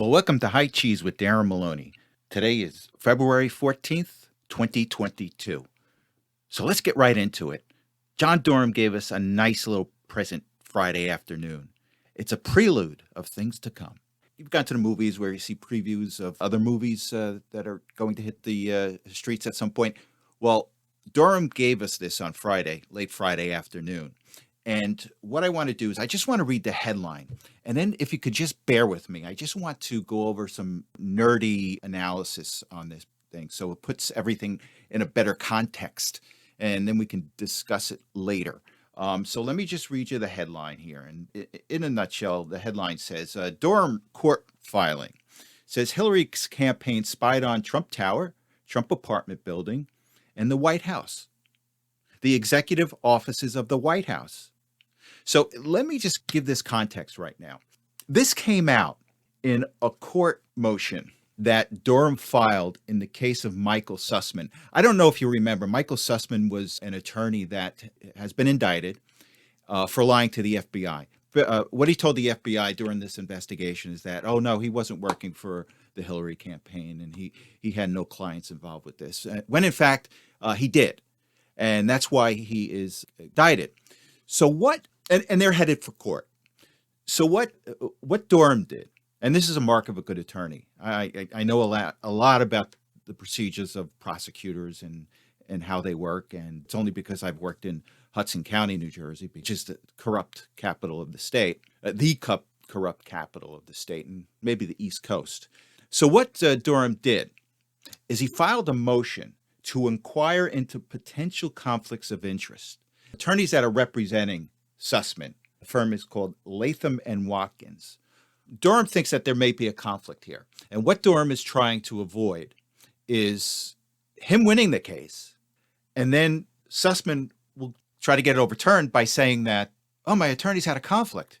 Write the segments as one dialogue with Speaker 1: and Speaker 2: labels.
Speaker 1: Well, welcome to High Cheese with Darren Maloney. Today is February 14th, 2022. So let's get right into it. John Durham gave us a nice little present Friday afternoon. It's a prelude of things to come. You've gone to the movies where you see previews of other movies that are going to hit the streets at some point. Well, Durham gave us this on Friday, late Friday afternoon. And what I want to do is I just want to read the headline. And then if you could just bear with me, I just want to go over some nerdy analysis on this thing so it puts everything in a better context. And then we can discuss it later. So let me just read you the headline here. And in a nutshell, the headline says Durham court filing says Hillary's campaign spied on Trump Tower, Trump apartment building, and the White House, the executive offices of the White House. So let me just give this context right now. This came out in a court motion that Durham filed in the case of Michael Sussman. I don't know if you remember, Michael Sussman was an attorney that has been indicted for lying to the FBI. What he told the FBI during this investigation is that, oh no, he wasn't working for the Hillary campaign and he had no clients involved with this, when in fact he did. And that's why he is indicted. So what, and they're headed for court. So what Durham did, and this is a mark of a good attorney. I know a lot about the procedures of prosecutors and how they work, and it's only because I've worked in Hudson County, New Jersey, which is the corrupt capital of the state, corrupt capital of the state, and maybe the East Coast. So what Durham did is he filed a motion to inquire into potential conflicts of interest. Attorneys that are representing Sussman, the firm is called Latham and Watkins. Durham thinks that there may be a conflict here. And what Durham is trying to avoid is him winning the case. And then Sussman will try to get it overturned by saying that, oh, my attorneys had a conflict.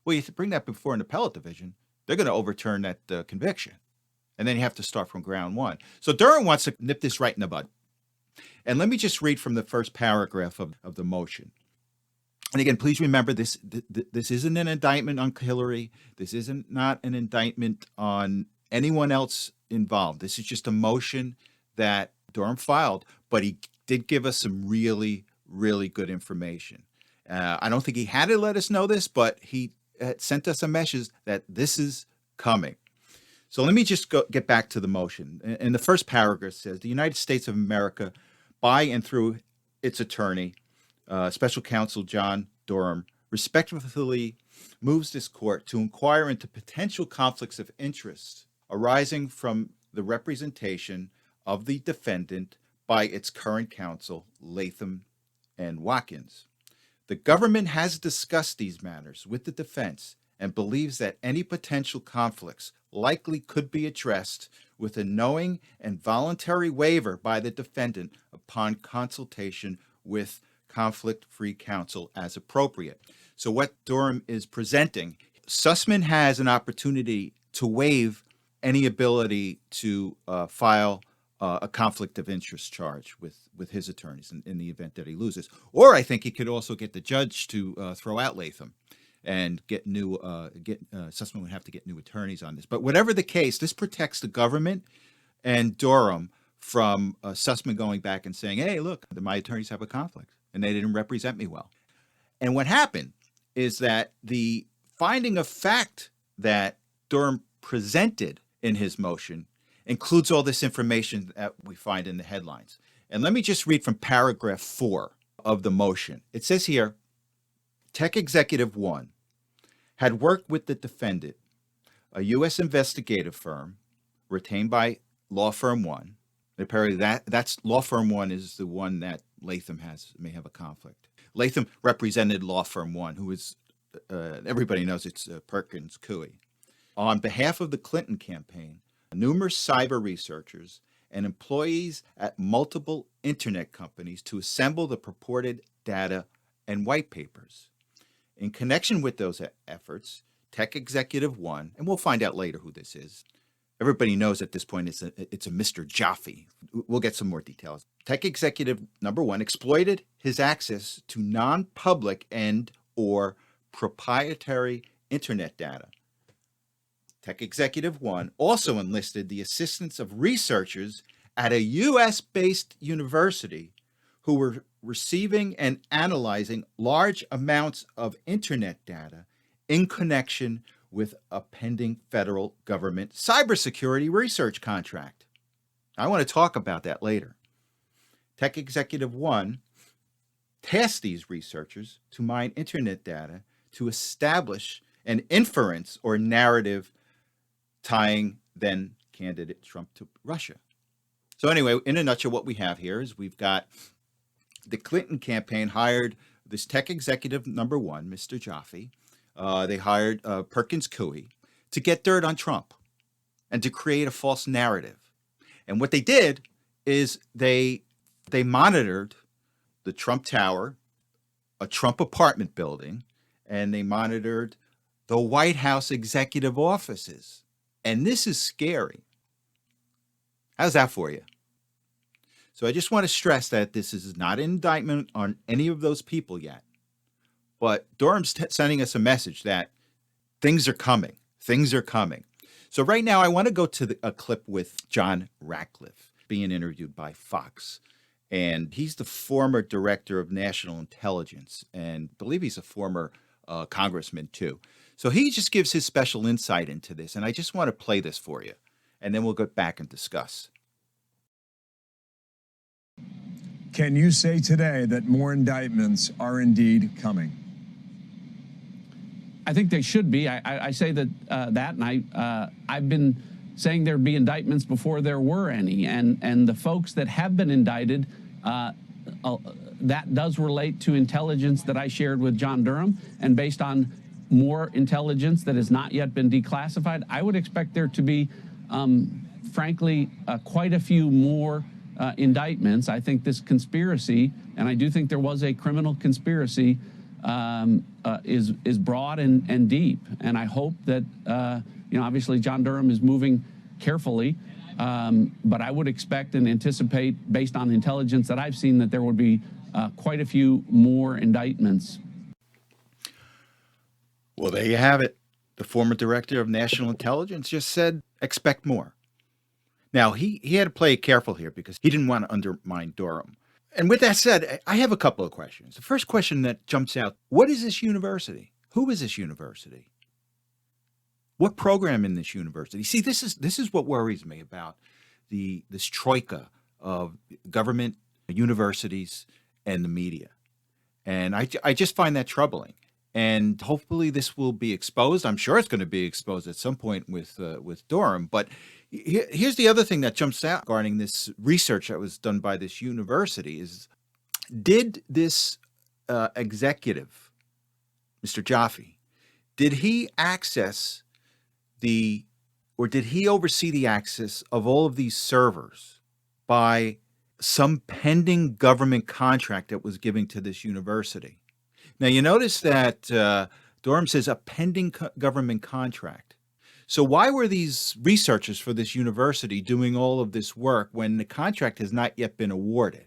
Speaker 1: Well, you bring that before an appellate division, they're going to overturn that conviction. And then you have to start from ground one. So Durham wants to nip this right in the bud. And let me just read from the first paragraph of the motion. And again, please remember, this isn't an indictment on Hillary. This isn't not an indictment on anyone else involved. This is just a motion that Durham filed, but he did give us some really, really good information. I don't think he had to let us know this, but he sent us a message that this is coming. So let me just get back to the motion. And the first paragraph says, the United States of America, by and through its attorney, Special Counsel John Durham, respectfully moves this court to inquire into potential conflicts of interest arising from the representation of the defendant by its current counsel, Latham and Watkins. The government has discussed these matters with the defense and believes that any potential conflicts likely could be addressed with a knowing and voluntary waiver by the defendant upon consultation with conflict-free counsel as appropriate. So what Durham is presenting, Sussman has an opportunity to waive any ability to file a conflict of interest charge with his attorneys in the event that he loses. Or I think he could also get the judge to throw out Latham and get Sussman would have to get new attorneys on this. But whatever the case, this protects the government and Durham from Sussman going back and saying, hey, look, my attorneys have a conflict and they didn't represent me well. And what happened is that the finding of fact that Durham presented in his motion includes all this information that we find in the headlines. And let me just read from paragraph 4 of the motion. It says here, Tech Executive 1 had worked with the defendant, a U.S. investigative firm retained by Law Firm 1. Apparently that's Law Firm 1 is the one that Latham may have a conflict. Latham represented Law Firm 1, who is, everybody knows it's Perkins Coie. On behalf of the Clinton campaign, numerous cyber researchers and employees at multiple internet companies to assemble the purported data and white papers. In connection with those efforts, Tech Executive 1, and we'll find out later who this is. Everybody knows at this point it's a Mr. Jaffe. We'll get some more details. Tech Executive number 1 exploited his access to non-public and or proprietary internet data Tech Executive One also enlisted the assistance of researchers at a US based university who were receiving and analyzing large amounts of internet data in connection with a pending federal government cybersecurity research contract. I want to talk about that later. Tech Executive One tasked these researchers to mine internet data to establish an inference or narrative tying then candidate Trump to Russia. So anyway, in a nutshell, what we have here is we've got the Clinton campaign hired this tech executive number one, Mr. Jaffe. They hired Perkins Coie to get dirt on Trump and to create a false narrative. And what they did is they monitored the Trump Tower, a Trump apartment building, and they monitored the White House executive offices. And this is scary. How's that for you? So I just want to stress that this is not an indictment on any of those people yet. But Durham's sending us a message that things are coming. Things are coming. So right now I want to go to a clip with John Ratcliffe being interviewed by Fox. And he's the former director of national intelligence, and I believe he's a former congressman too. So he just gives his special insight into this, and I just want to play this for you, and then we'll get back and discuss.
Speaker 2: Can you say today that more indictments are indeed coming?
Speaker 3: I think they should be. I say that, and I've been saying there'd be indictments before there were any, and the folks that have been indicted, that does relate to intelligence that I shared with John Durham, and based on more intelligence that has not yet been declassified, I would expect there to be, frankly, quite a few more indictments. I think this conspiracy, and I do think there was a criminal conspiracy, is broad and deep. And I hope that, obviously John Durham is moving carefully, but I would expect and anticipate, based on the intelligence that I've seen, that there would be quite a few more indictments.
Speaker 1: Well, there you have it. The former director of national intelligence just said, expect more. Now, he had to play careful here because he didn't want to undermine Durham. And with that said, I have a couple of questions. The first question that jumps out, what is this university? Who is this university? What program in this university? See, this is what worries me about this troika of government, universities, and the media. And I just find that troubling. And hopefully this will be exposed. I'm sure it's going to be exposed at some point with Durham. But here's the other thing that jumps out regarding this research that was done by this university is, did this executive, Mr. Jaffe, did he oversee the access of all of these servers by some pending government contract that was given to this university? Now, you notice that Durham says a pending government contract. So why were these researchers for this university doing all of this work when the contract has not yet been awarded?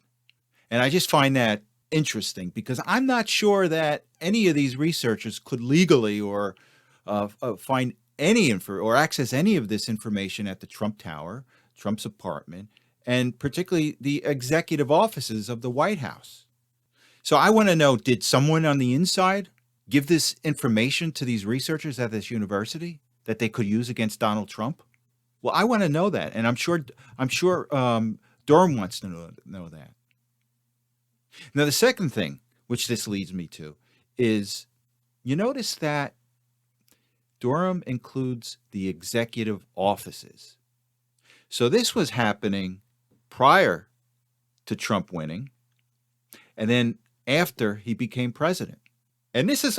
Speaker 1: And I just find that interesting because I'm not sure that any of these researchers could legally or find any info or access any of this information at the Trump Tower, Trump's apartment, and particularly the executive offices of the White House. So I want to know, did someone on the inside give this information to these researchers at this university that they could use against Donald Trump? Well, I want to know that, and I'm sure Durham wants to know that. Now, the second thing, which this leads me to, is you notice that Durham includes the executive offices. So this was happening prior to Trump winning, and then after he became president. And this is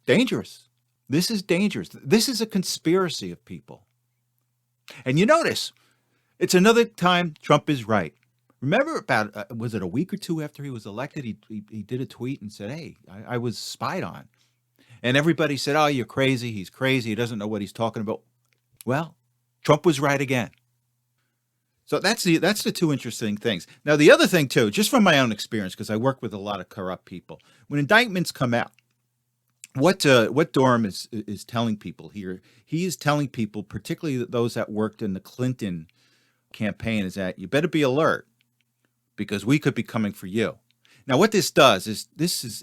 Speaker 1: dangerous. This is dangerous. This is a conspiracy of people. And you notice, it's another time Trump is right. Remember about, was it a week or two after he was elected, he did a tweet and said, hey, I was spied on. And everybody said, oh, you're crazy. He's crazy. He doesn't know what he's talking about. Well, Trump was right again. So that's the two interesting things. Now, the other thing, too, just from my own experience, because I work with a lot of corrupt people, when indictments come out, What Durham is telling people here, he is telling people, particularly those that worked in the Clinton campaign, is that you better be alert because we could be coming for you. Now, what this does is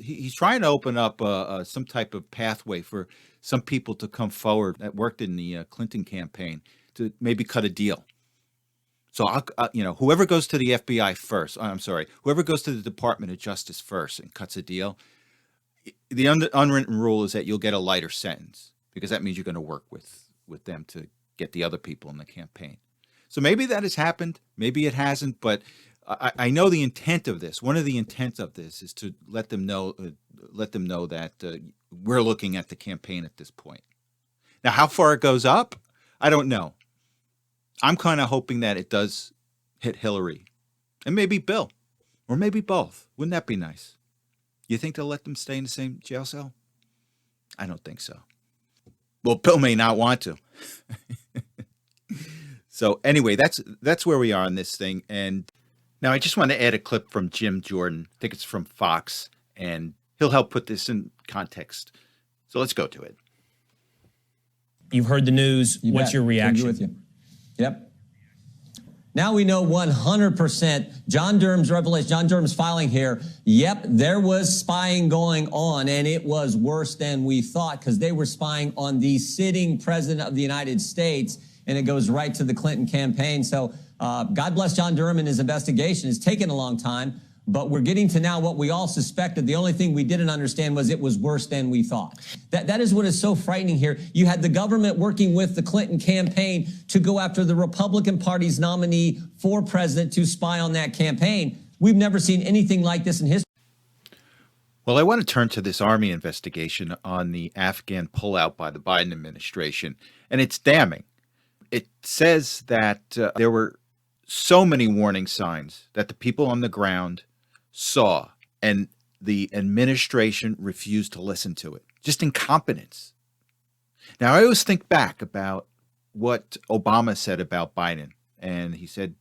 Speaker 1: he's trying to open up some type of pathway for some people to come forward that worked in the Clinton campaign to maybe cut a deal. So, whoever goes to the FBI first, I'm sorry, whoever goes to the Department of Justice first and cuts a deal, the unwritten rule is that you'll get a lighter sentence because that means you're going to work with them to get the other people in the campaign. So maybe that has happened, maybe it hasn't, but I know the intent of this. One of the intents of this is to let them know that we're looking at the campaign at this point. Now, how far it goes up, I don't know. I'm kind of hoping that it does hit Hillary and maybe Bill, or maybe both. Wouldn't that be nice? You think they'll let them stay in the same jail cell? I don't think so. Well, Bill may not want to. So anyway, that's where we are on this thing. And now I just want to add a clip from Jim Jordan. I think it's from Fox, and he'll help put this in context. So let's go to it.
Speaker 4: You've heard the news. What's your reaction?
Speaker 5: With you. Yep. Now we know 100%. John Durham's revelation, John Durham's filing here. Yep, there was spying going on, and it was worse than we thought because they were spying on the sitting president of the United States, and it goes right to the Clinton campaign. So God bless John Durham and his investigation. It's taken a long time, but we're getting to now what we all suspected. The only thing we didn't understand was it was worse than we thought. That is what is so frightening here. You had the government working with the Clinton campaign to go after the Republican Party's nominee for president to spy on that campaign. We've never seen anything like this in history.
Speaker 1: Well, I want to turn to this Army investigation on the Afghan pullout by the Biden administration, and it's damning. It says that there were so many warning signs that the people on the ground saw, and the administration refused to listen to it. Just incompetence. Now, I always think back about what Obama said about Biden, and he said,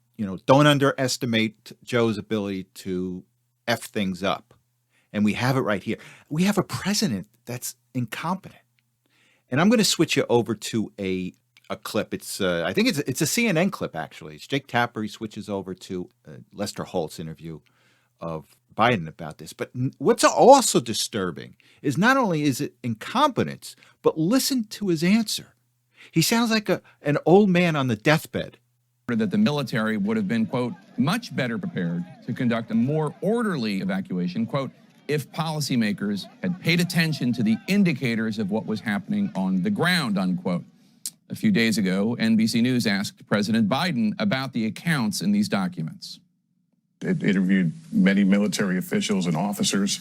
Speaker 1: don't underestimate Joe's ability to F things up. And we have it right here. We have a president that's incompetent. And I'm going to switch you over to a clip. It's I think it's a CNN clip, actually. It's Jake Tapper. He switches over to Lester Holt's interview of Biden about this. But what's also disturbing is not only is it incompetence, but listen to his answer. He sounds like an old man on the deathbed.
Speaker 6: That the military would have been, quote, much better prepared to conduct a more orderly evacuation, quote, if policymakers had paid attention to the indicators of what was happening on the ground, unquote. A few days ago, NBC News asked President Biden about the accounts in these documents.
Speaker 7: It interviewed many military officials and officers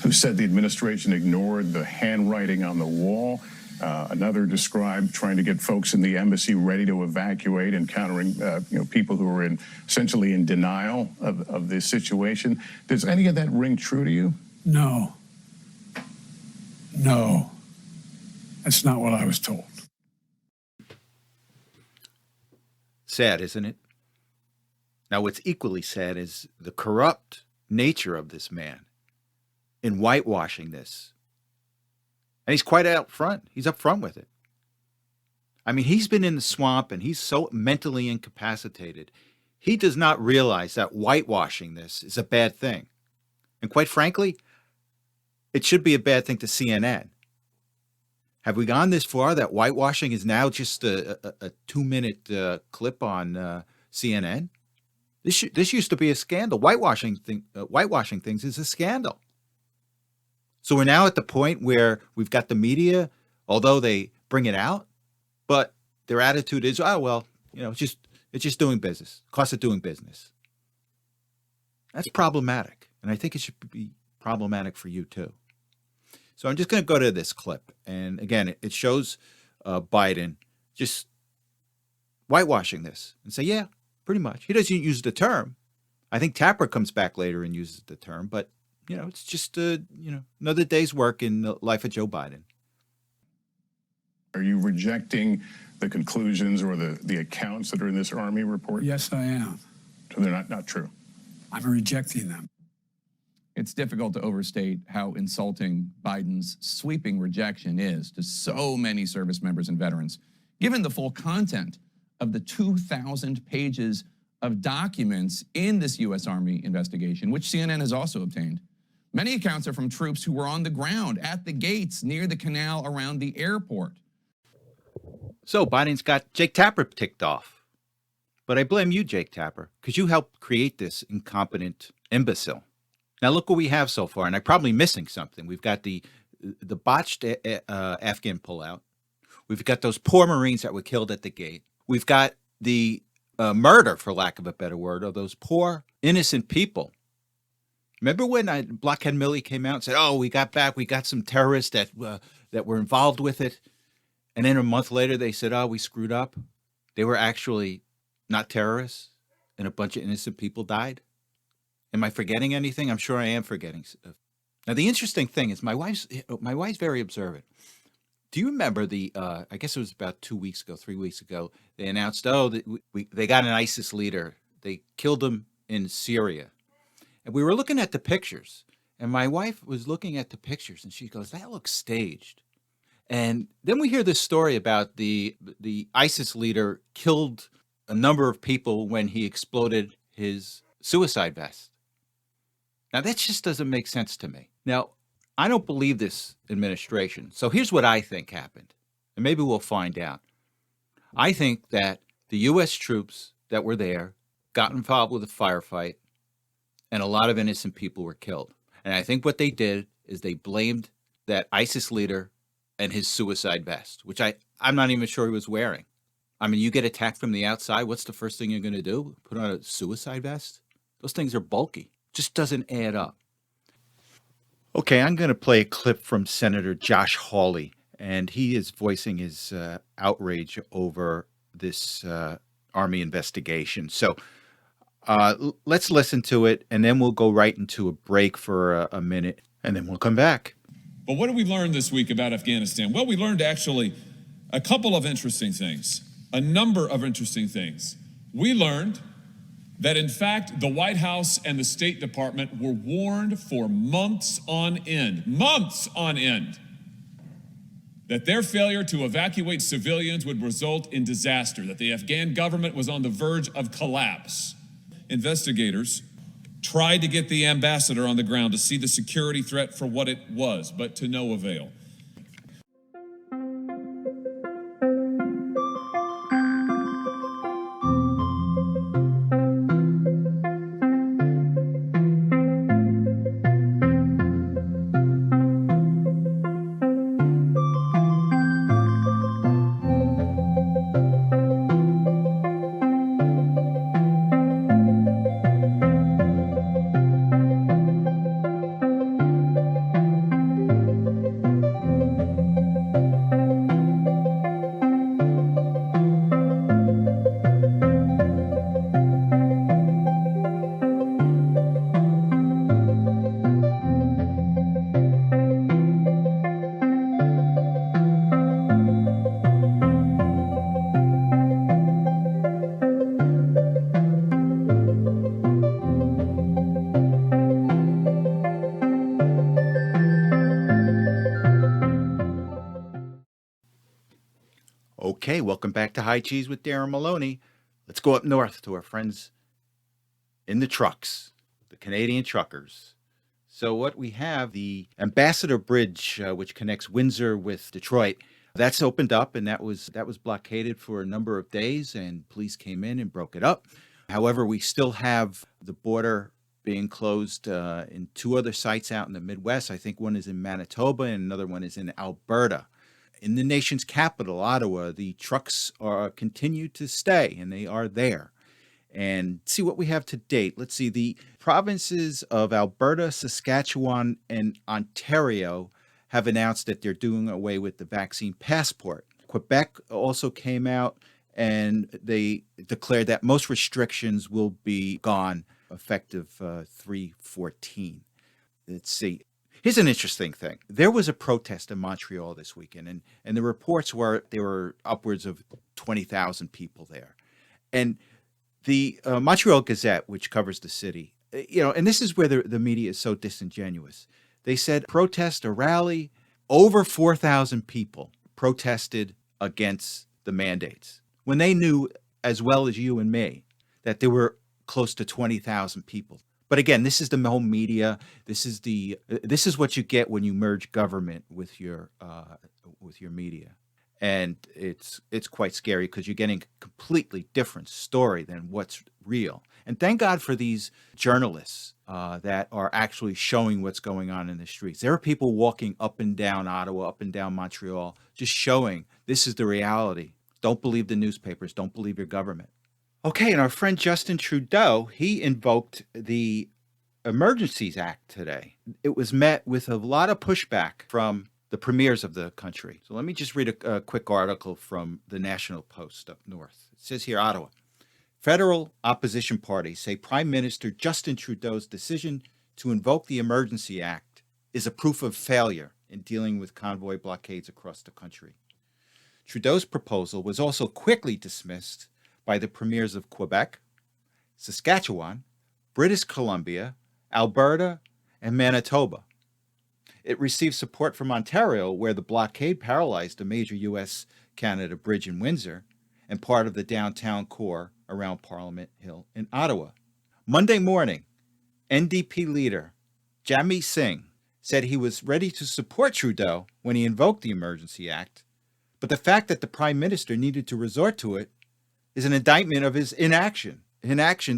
Speaker 7: who said the administration ignored the handwriting on the wall. Another described trying to get folks in the embassy ready to evacuate, encountering people who were essentially in denial of this situation. Does any of that ring true to you?
Speaker 8: No. No. That's not what I was told.
Speaker 1: Sad, isn't it? Now, what's equally sad is the corrupt nature of this man in whitewashing this. And he's quite out front. He's up front with it. I mean, he's been in the swamp and he's so mentally incapacitated. He does not realize that whitewashing this is a bad thing. And quite frankly, it should be a bad thing to CNN. Have we gone this far that whitewashing is now just a 2-minute clip on CNN? This used to be a scandal. Whitewashing things is a scandal. So we're now at the point where we've got the media, although they bring it out, but their attitude is, oh, well, it's just doing business, cost of doing business. That's problematic. And I think it should be problematic for you too. So I'm just going to go to this clip. And again, it shows Biden just whitewashing this and say, yeah, pretty much. He doesn't use the term. I think Tapper comes back later and uses the term, but it's just another day's work in the life of Joe Biden.
Speaker 7: Are you rejecting the conclusions or the accounts that are in this Army report?
Speaker 8: Yes, I am.
Speaker 7: So they're not true?
Speaker 8: I'm rejecting them.
Speaker 6: It's difficult to overstate how insulting Biden's sweeping rejection is to so many service members and veterans, given the full content of the 2,000 pages of documents in this U.S. Army investigation, which CNN has also obtained. Many accounts are from troops who were on the ground at the gates near the canal around the airport.
Speaker 1: So Biden's got Jake Tapper ticked off. But I blame you, Jake Tapper, because you helped create this incompetent imbecile. Now look what we have so far, and I'm probably missing something. We've got the botched Afghan pullout. We've got those poor Marines that were killed at the gate. We've got the murder, for lack of a better word, of those poor innocent people. Remember when Blockhead Millie came out and said, "Oh, we got some terrorists that were involved with it," and then a month later they said, "Oh, we screwed up." They were actually not terrorists, and a bunch of innocent people died. Am I forgetting anything? I'm sure I am forgetting stuff. Now, the interesting thing is my wife's very observant. Do you remember I guess it was about 3 weeks ago, they announced, they got an ISIS leader. They killed him in Syria. And we were looking at the pictures, and my wife was looking at the pictures, and she goes, "That looks staged." And then we hear this story about the ISIS leader killed a number of people when he exploded his suicide vest. Now, that just doesn't make sense to me. Now, I don't believe this administration. So here's what I think happened, and maybe we'll find out. I think that the U.S. troops that were there got involved with a firefight, and a lot of innocent people were killed. And I think what they did is they blamed that ISIS leader and his suicide vest, which I'm not even sure he was wearing. I mean, you get attacked from the outside, what's the first thing you're going to do? Put on a suicide vest? Those things are bulky. Just doesn't add up. Okay, I'm going to play a clip from Senator Josh Hawley, and he is voicing his outrage over this Army investigation. So let's listen to it, and then we'll go right into a break for a minute, and then we'll come back.
Speaker 9: But what did we learn this week about Afghanistan? Well, we learned actually a couple of interesting things, a number of interesting things. We learned that, in fact, the White House and the State Department were warned for months on end, that their failure to evacuate civilians would result in disaster, that the Afghan government was on the verge of collapse. Investigators tried to get the ambassador on the ground to see the security threat for what it was, but to no avail.
Speaker 1: Okay, welcome back to High Cheese with Darren Maloney. Let's go up north to our friends in the trucks, the Canadian truckers. So what we have, the Ambassador Bridge, which connects Windsor with Detroit, that's opened up, and that was blockaded for a number of days, and police came in and broke it up. However, we still have the border being closed in two other sites out in the Midwest. I think one is in Manitoba and another one is in Alberta. In the nation's capital, Ottawa, the trucks continue to stay, and they are there. And see what we have to date. Let's see, the provinces of Alberta, Saskatchewan, and Ontario have announced that they're doing away with the vaccine passport. Quebec also came out, and they declared that most restrictions will be gone effective 3/14. Let's see. Here's an interesting thing. There was a protest in Montreal this weekend, and the reports were there were upwards of 20,000 people there. And the Montreal Gazette, which covers the city, and this is where the media is so disingenuous. They said protest or rally, over 4,000 people protested against the mandates when they knew as well as you and me that there were close to 20,000 people. But again, this is the whole media. This is what you get when you merge government with your media, and it's quite scary because you're getting a completely different story than what's real. And thank God for these journalists that are actually showing what's going on in the streets. There are people walking up and down Ottawa, up and down Montreal, just showing this is the reality. Don't believe the newspapers. Don't believe your government. Okay, and our friend Justin Trudeau, he invoked the Emergencies Act today. It was met with a lot of pushback from the premiers of the country. So let me just read a quick article from the National Post up north. It says here, Ottawa. Federal opposition parties say Prime Minister Justin Trudeau's decision to invoke the Emergency Act is a proof of failure in dealing with convoy blockades across the country. Trudeau's proposal was also quickly dismissed by the premiers of Quebec, Saskatchewan, British Columbia, Alberta, and Manitoba. It received support from Ontario, where the blockade paralyzed a major U.S.-Canada bridge in Windsor and part of the downtown core around Parliament Hill in Ottawa. Monday morning, NDP leader Jagmeet Singh said he was ready to support Trudeau when he invoked the Emergency Act, but the fact that the Prime Minister needed to resort to it is an indictment of his inaction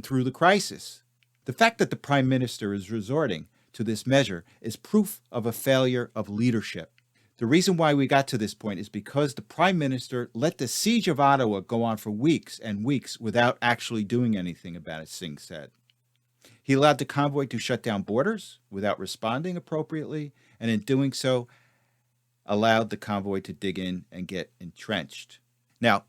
Speaker 1: through the crisis. The fact that the Prime Minister is resorting to this measure is proof of a failure of leadership. The reason why we got to this point is because the Prime Minister let the siege of Ottawa go on for weeks and weeks without actually doing anything about it, Singh said. He allowed the convoy to shut down borders without responding appropriately, and in doing so, allowed the convoy to dig in and get entrenched. Now,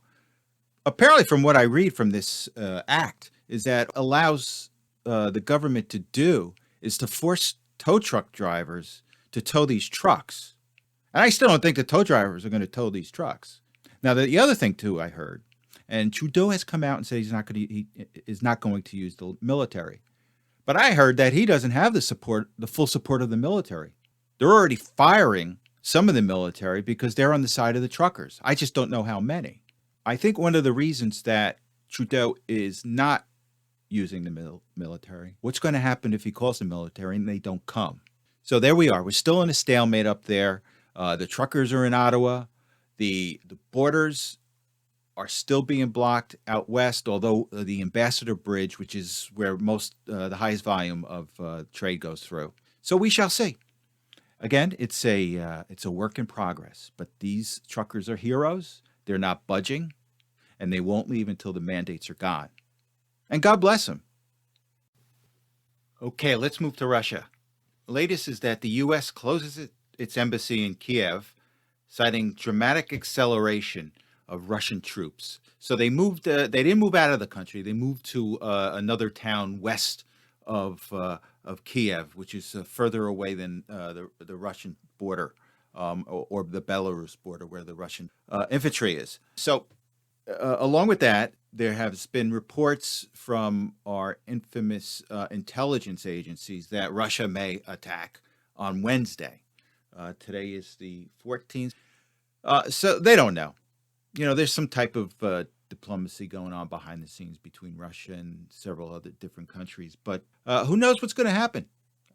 Speaker 1: apparently from what I read from this act is that allows the government to do is to force tow truck drivers to tow these trucks. And I still don't think the tow drivers are going to tow these trucks. Now, the other thing, too, I heard, and Trudeau has come out and said he is not going to use the military. But I heard that he doesn't have the full support of the military. They're already firing some of the military because they're on the side of the truckers. I just don't know how many. I think one of the reasons that Trudeau is not using the military, what's going to happen if he calls the military and they don't come? So there we are. We're still in a stalemate up there. The truckers are in Ottawa. The borders are still being blocked out west, although the Ambassador Bridge, which is where the highest volume of trade goes through. So we shall see. Again, it's a work in progress, but these truckers are heroes. They're not budging, and they won't leave until the mandates are gone. And God bless them. Okay, let's move to Russia. The latest is that the U.S. closes its embassy in Kiev, citing dramatic acceleration of Russian troops. So they moved. They didn't move out of the country. They moved to another town west of Kiev, which is further away than the Russian border or the Belarus border, where the Russian infantry is. So, along with that, there has been reports from our infamous intelligence agencies that Russia may attack on Wednesday. Today is the 14th. So they don't know. There's some type of diplomacy going on behind the scenes between Russia and several other different countries. But who knows what's going to happen?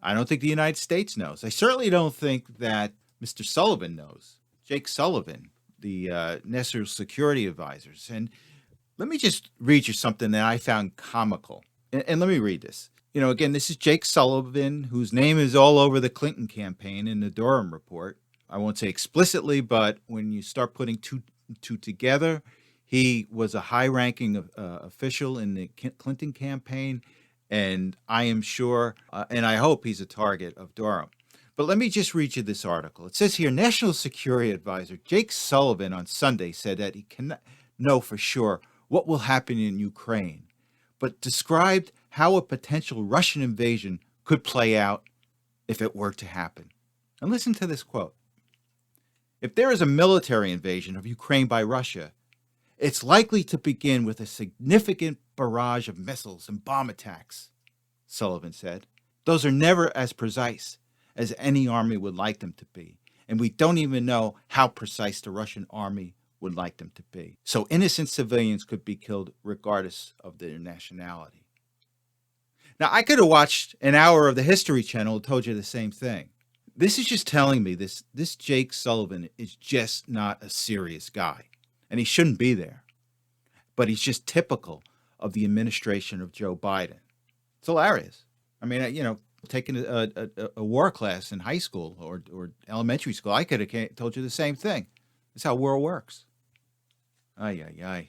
Speaker 1: I don't think the United States knows. I certainly don't think that Mr. Sullivan knows. Jake Sullivan, the National Security Advisors. And let me just read you something that I found comical. And let me read this. Again, this is Jake Sullivan, whose name is all over the Clinton campaign in the Durham report. I won't say explicitly, but when you start putting two together, he was a high-ranking official in the Clinton campaign, and I am sure, and I hope he's a target of Durham. But let me just read you this article. It says here, National Security Advisor Jake Sullivan on Sunday said that he cannot know for sure what will happen in Ukraine, but described how a potential Russian invasion could play out if it were to happen. And listen to this quote. If there is a military invasion of Ukraine by Russia, it's likely to begin with a significant barrage of missiles and bomb attacks. Sullivan said. Those are never as precise as any army would like them to be, and we don't even know how precise the Russian army would like them to be. So innocent civilians could be killed regardless of their nationality. Now, I could have watched an hour of the History Channel and told you the same thing. This is just telling me this Jake Sullivan is just not a serious guy, and he shouldn't be there. But he's just typical of the administration of Joe Biden. It's hilarious. I mean, taking a war class in high school or elementary school, I could have told you the same thing. That's how war works. Ay, ay, ay.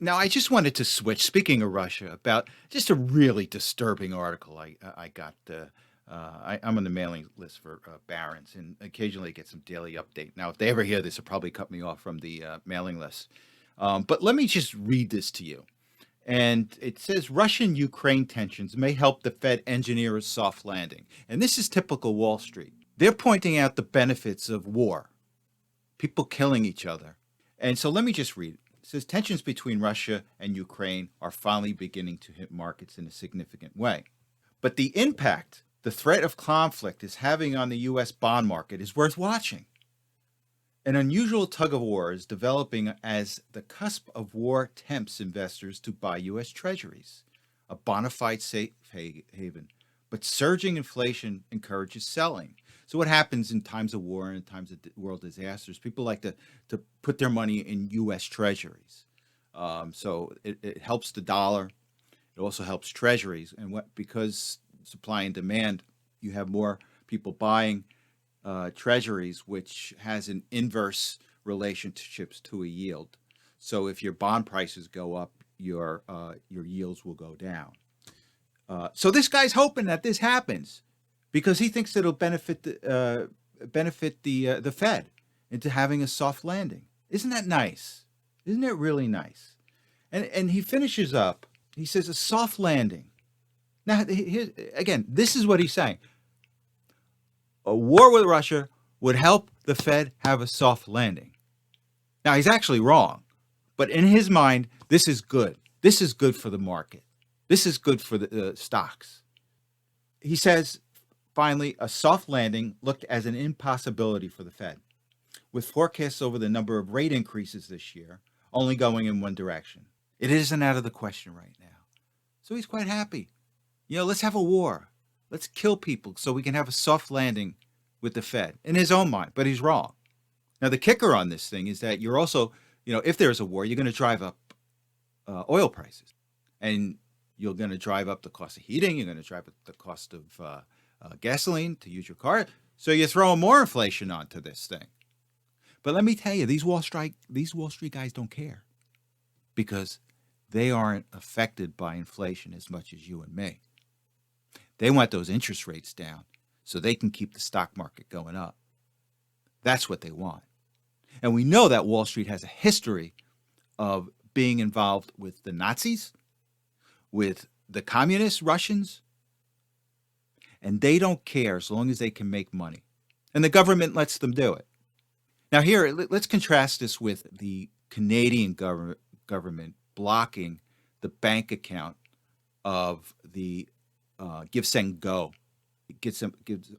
Speaker 1: Now, I just wanted to switch, speaking of Russia, about just a really disturbing article I got. I'm on the mailing list for Barron's, and occasionally get some daily update. Now, if they ever hear this, they'll probably cut me off from the mailing list. But let me just read this to you. And it says, Russian-Ukraine tensions may help the Fed engineer a soft landing. And this is typical Wall Street. They're pointing out the benefits of war, people killing each other. And so let me just read it. It says, tensions between Russia and Ukraine are finally beginning to hit markets in a significant way. But the impact the threat of conflict is having on the U.S. bond market is worth watching. An unusual tug-of-war is developing as the cusp of war tempts investors to buy U.S. Treasuries, a bona fide safe haven. But surging inflation encourages selling. So what happens in times of war and in times of world disasters? People like to put their money in U.S. Treasuries. So it helps the dollar. It also helps Treasuries. And because supply and demand, you have more people buying Treasuries, which has an inverse relationships to a yield. So if your bond prices go up, your yields will go down. So this guy's hoping that this happens because he thinks it'll benefit the Fed into having a soft landing. Isn't that nice? Isn't it really nice? And he finishes up. He says a soft landing. Now, again, this is what he's saying. A war with Russia would help the Fed have a soft landing. Now, he's actually wrong, but in his mind, this is good. This is good for the market. This is good for the stocks. He says, finally, a soft landing looked as an impossibility for the Fed, with forecasts over the number of rate increases this year only going in one direction. It isn't out of the question right now. So he's quite happy. Let's have a war. Let's kill people so we can have a soft landing with the Fed in his own mind, but he's wrong. Now, the kicker on this thing is that you're also, if there's a war, you're going to drive up oil prices, and you're going to drive up the cost of heating. You're going to drive up the cost of gasoline to use your car. So you're throwing more inflation onto this thing. But let me tell you, these Wall Street guys don't care because they aren't affected by inflation as much as you and me. They want those interest rates down so they can keep the stock market going up. That's what they want. And we know that Wall Street has a history of being involved with the Nazis, with the communist Russians, and they don't care as long as they can make money. And the government lets them do it. Now here, let's contrast this with the Canadian government blocking the bank account of the Give Send Go. Gives a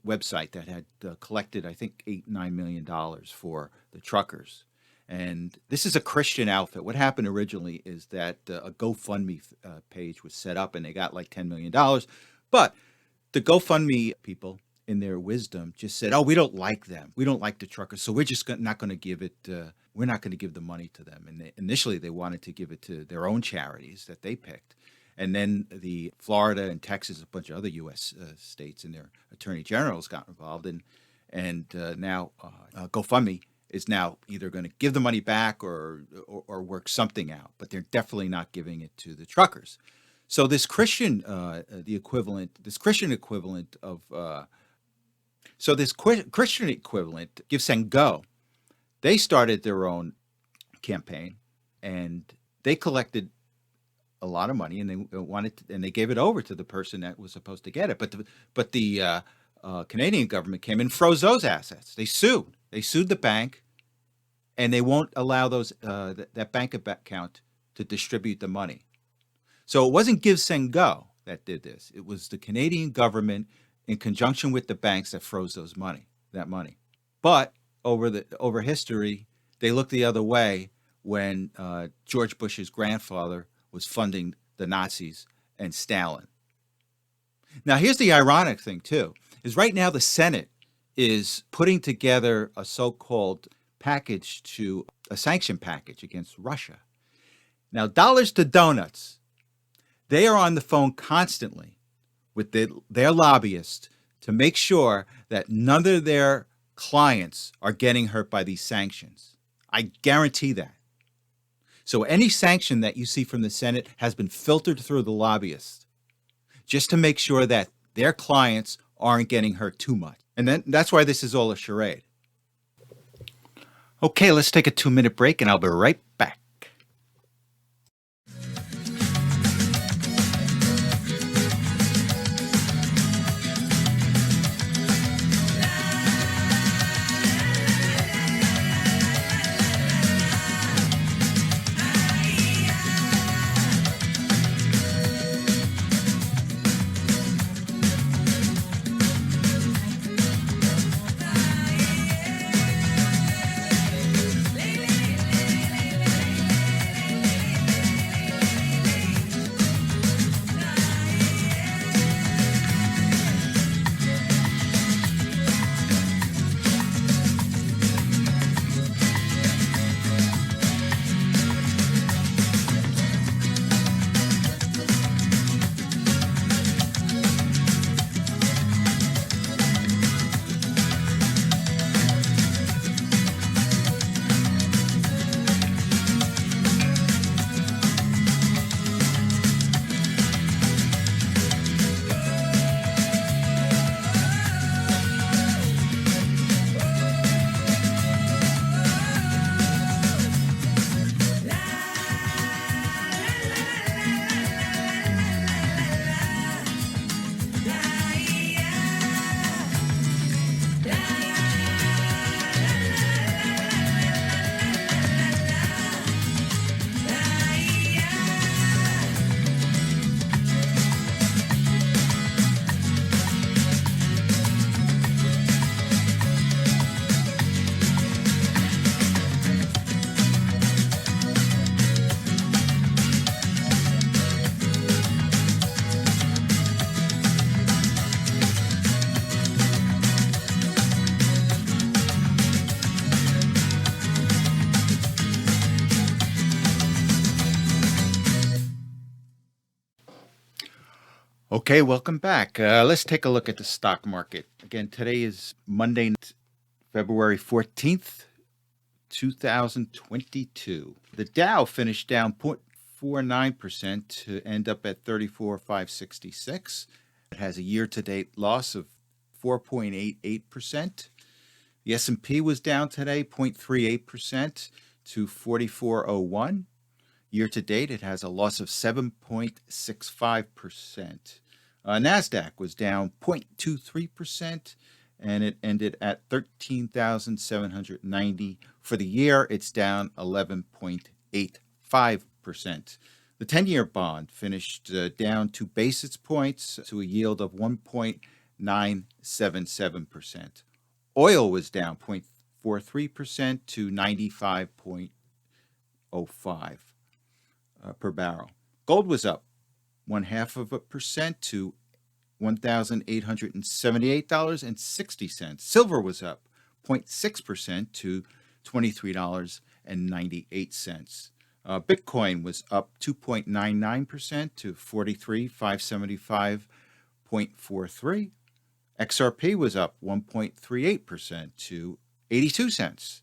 Speaker 1: website that had collected, I think, $8-9 million for the truckers. And this is a Christian outfit. What happened originally is that a GoFundMe page was set up and they got like $10 million. But the GoFundMe people, in their wisdom, just said, oh, we don't like them. We don't like the truckers. So we're just not going to give it. We're not going to give the money to them. And initially they wanted to give it to their own charities that they picked. And then the Florida and Texas, a bunch of other U.S. States and their attorney generals got involved. And now GoFundMe is now either going to give the money back or work something out. But they're definitely not giving it to the truckers. So this Christian, Christian equivalent, Give Send Go, they started their own campaign and they collected a lot of money, and they gave it over to the person that was supposed to get it. But the Canadian government came and froze those assets. They sued the bank, and they won't allow that bank account to distribute the money. So it wasn't Give Send Go that did this. It was the Canadian government in conjunction with the banks that froze that money. But over history, they looked the other way when George Bush's grandfather was funding the Nazis and Stalin. Now, here's the ironic thing, too, is right now the Senate is putting together a so-called a sanction package against Russia. Now, dollars to donuts, they are on the phone constantly with their lobbyists to make sure that none of their clients are getting hurt by these sanctions. I guarantee that. So any sanction that you see from the Senate has been filtered through the lobbyists just to make sure that their clients aren't getting hurt too much. And then that's why this is all a charade. Okay, let's take a 2-minute break and I'll be right back. Okay, welcome back. Let's take a look at the stock market. Again, today is Monday, February 14th, 2022. The Dow finished down 0.49% to end up at 34,566. It has a year-to-date loss of 4.88%. The S&P was down today 0.38% to 4401. Year-to-date, it has a loss of 7.65%. NASDAQ was down 0.23%, and it ended at 13,790. For the year, it's down 11.85%. The 10-year bond finished down 2 basis points to a yield of 1.977%. Oil was down 0.43% to 95.05 per barrel. Gold was up 0.5% to $1,878.60. Silver was up 0.6% to $23.98. Bitcoin was up 2.99% to 43,575.43. XRP was up 1.38% to 82 cents.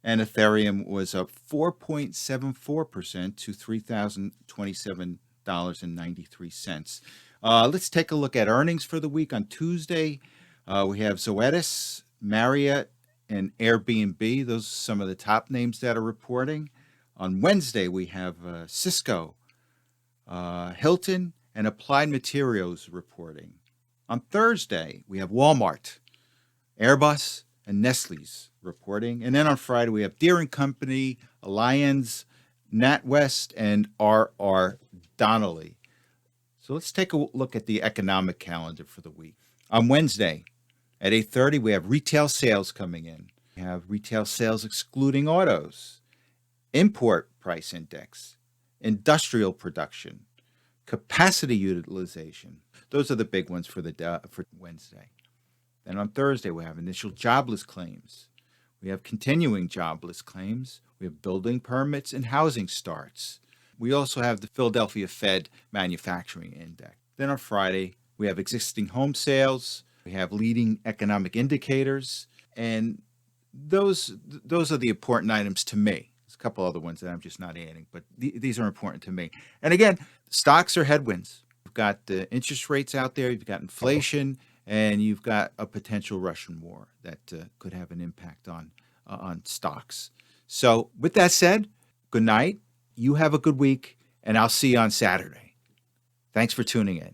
Speaker 1: And Ethereum was up 4.74% to $3,027.93. Let's take a look at earnings for the week. On Tuesday, we have Zoetis, Marriott, and Airbnb. Those are some of the top names that are reporting. On Wednesday, we have Cisco, Hilton, and Applied Materials reporting. On Thursday, we have Walmart, Airbus, and Nestle's reporting. And then on Friday, we have Deere & Company, Allianz, NatWest, and R.R. Donnelley. So let's take a look at the economic calendar for the week. On Wednesday at 8:30, we have retail sales coming in. We have retail sales excluding autos, import price index, industrial production, capacity utilization. Those are the big ones for Wednesday. Then on Thursday, we have initial jobless claims. We have continuing jobless claims. We have building permits and housing starts. We also have the Philadelphia Fed Manufacturing Index. Then on Friday, we have existing home sales. We have leading economic indicators. And those are the important items to me. There's a couple other ones that I'm just not adding, but these are important to me. And again, stocks are headwinds. You've got the interest rates out there. You've got inflation. And you've got a potential Russian war that could have an impact on stocks. So with that said, good night. You have a good week, and I'll see you on Saturday. Thanks for tuning in.